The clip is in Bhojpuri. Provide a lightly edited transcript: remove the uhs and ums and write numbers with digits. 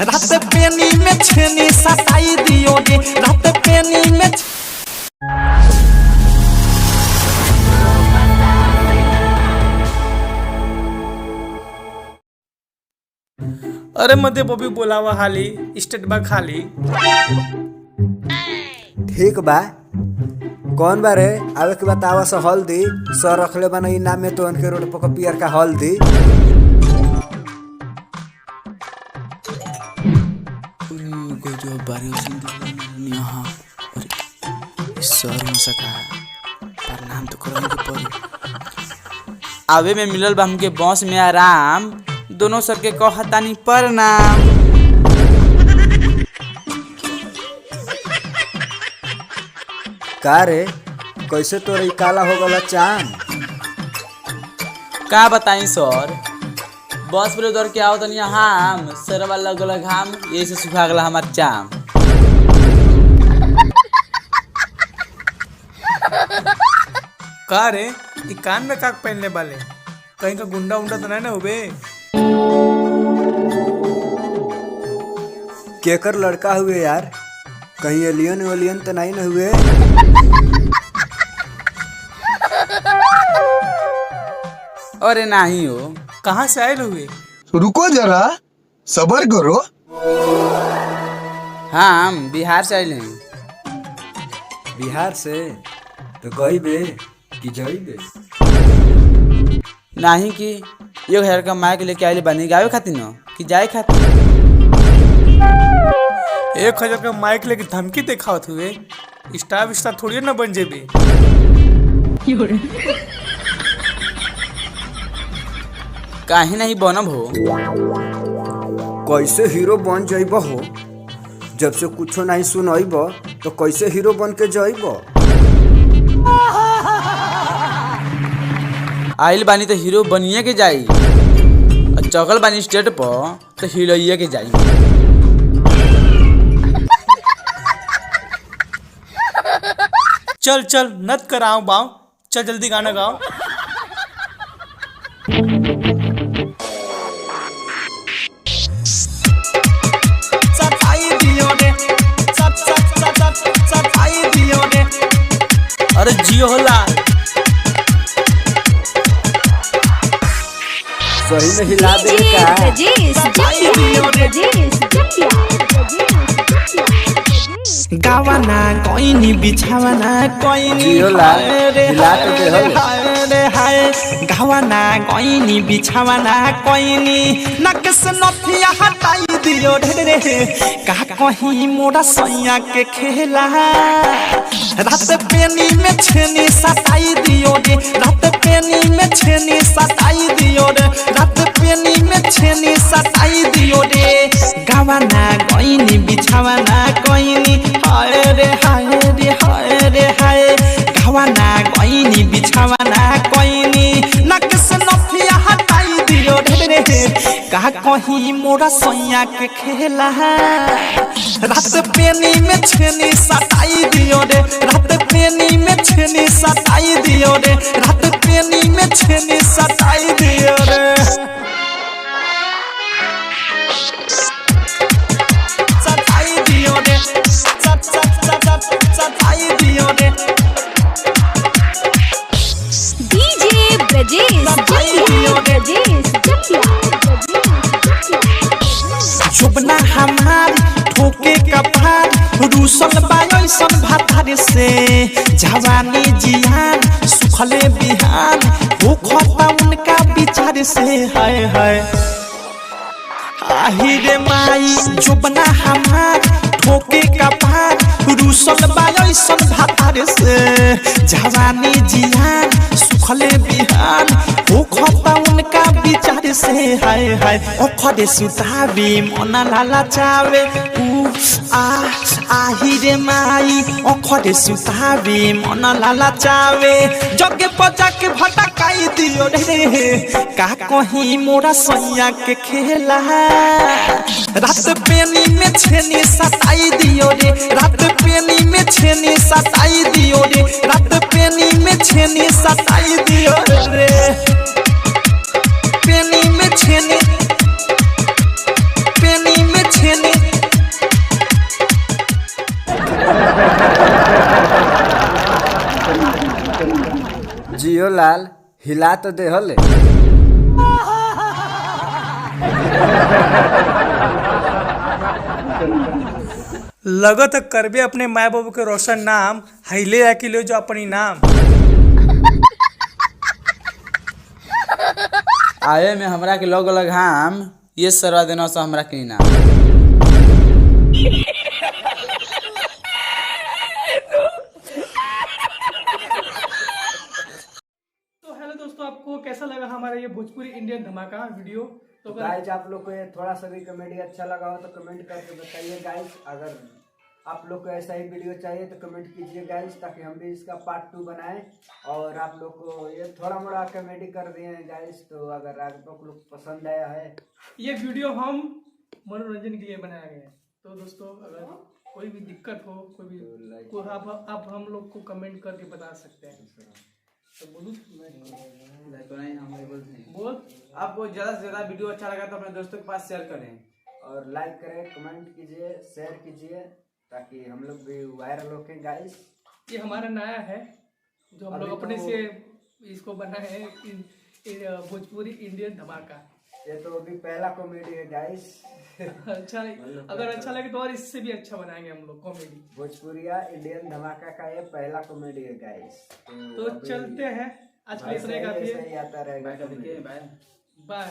रात पेनी में छेनी सताई दियो रे, रात पेनी में। अरे मध्य बॉबी बोलावा हाली स्टेट बा खाली। ठीक बा, कौन बा रे? आवे के बतावा से हल्दी सर रखले बना इनाम में तो उनके रोड पर पियर का हल्दी। प्रणाम तो करेंगे आवे में मिलल बा हमके बॉस में आराम, दोनों सर के कहतानी प्रणाम। का रे कैसे तोरे काला हो गला चांद? का बताई सर, बस पर उधर के आओ तनी हम सर वाला गला घाम ये से सुखा गला हमार चाम। का रे ई कान में काक पहनले वाले, कहीं का गुंडा उंडा तो नहीं ना हुए? केकर लड़का हुए यार? कहीं एलियन वेलियन तो नहीं ना हुए? अरे नहीं हो। कहाँ से आए हुए? रुको जरा सबर करो। हाँ हम बिहार से आए हैं। बिहार से तो गई बे कि जाई बे? नहीं कि एक हजार का माइक लेके आए बनी गावे खातिर न कि जाए खातिर? 1000 का माइक लेके धमकी देखावत हुए, स्टार स्टार थोड़ी ना बन जेबे। काहे नहीं बनब हो? कैसे हीरो बन जाइब हो? जब से कुछो नहीं सुनाइब तो कैसे हीरो बन के जाइब? आइल बानी तो हीरो बनिए के जाई, और चौकल बानी स्टेट पर तो हीरोइए के जाई। चल चल नत कराओ बाओ, चल जल्दी गाना गाओ। सताई दियो रे, सताई दियो रे। अरे जियो होला। सही में हिला दे का? गावाना कोइनी बिछावाना कोइनी जियोला, हिला के दे हो। रे हाय गावाना कोइनी बिछावाना कोइनी नकस नथिया हटाई दियो रे, का कहीं मोरा सैया के खेला। रात पेनी में छेनी सताई दियो रे, रात पेनी में छेनी सताई दियो रे, रात पेनी में छेनी सताई दियो रे। गावाना कोइनी बिछावाना कोइनी हाय रे हाय रे हाय रे हाय। गावाना कोइनी बिछावाना कोइनी नकस नथिया हटाई दियो रे, का कहीं मोरा सैया के खेला। रात पेनी में छेनी सताई दियो रे, रात पेनी में छेनी सताई दियो रे, रात पेनी में छेनी सताई दियो रे। सताई दियो रे, सताई दियो रे। डीजे ब्रजेश जुबना हमार ठोके कपार रूसल बायसन भातार से। जवानी जियान सुखले बिहान हो खता उनका विचार से। हाय हाय आही रे माई जुबना हमार ठोके कपार रूसल बायसन भातार से। जवानी जियान सुखले बिहान हो खता उनका विचार से। हाय हाय ओखरे सुतावी मन लाला चावे आही रे माई ओखरे सुतावी मन लाला चावे। जगे बजा के भटकाई दियो रे, का कहीं मोरा सैया के खेला। रात पेनी में छेनी सताई दियो रे, रात पेनी में छेनी सताई दियो रे, रात पेनी में छेनी सताई दियो रे। पेनी में छेनी, पेनी में लाल हिला तो दे हले। लगत करबे अपने माए बाबू के रोशन नाम हिले आके ले जो अपनी नाम। आवे में हमरा के लग लग हम ये सरवा देना से हमरा के नाम। तो हेलो दोस्तों, आपको कैसा लगा हमारा ये भोजपुरी इंडियन धमाका वीडियो? तो गाइस आप लोग को ये थोड़ा सा भी कॉमेडी अच्छा लगा हो तो कमेंट करके बताइए गाइस। अगर आप लोग को ऐसा ही वीडियो चाहिए तो कमेंट कीजिए गाइस, ताकि हम भी इसका पार्ट 2 बनाएं। और आप लोग को ये थोड़ा मोड़ा कॉमेडी कर दिए हैं गाइस, तो अगर आप लोग पसंद आया है ये वीडियो हम मनोरंजन के लिए बनाया गया है। तो दोस्तों अगर कोई भी दिक्कत हो, कोई भी आप हम लोग को कमेंट करके बता सकते हैं। तो बोलूं बोल। आपको ज्यादा से ज्यादा वीडियो अच्छा लगा तो अपने दोस्तों के पास शेयर करें और लाइक करें, कमेंट कीजिए, शेयर कीजिए, ताकि हम लोग भी वायरल होके गाइस। ये हमारा नया है जो हम लोग अपने से इसको बनाए हैं, भोजपुरी इंडियन धमाका। ये तो अभी पहला कॉमेडी है गाइस। अच्छा, अगर अच्छा लगे तो और इससे भी अच्छा बनाएंगे हम लोग कॉमेडी। भोजपुरिया इंडियन धमाका का ये पहला कॉमेडी है गाइस। तो चलते हैं, आज के लिए इतना ही काफी है। आता रहेगा। बाय।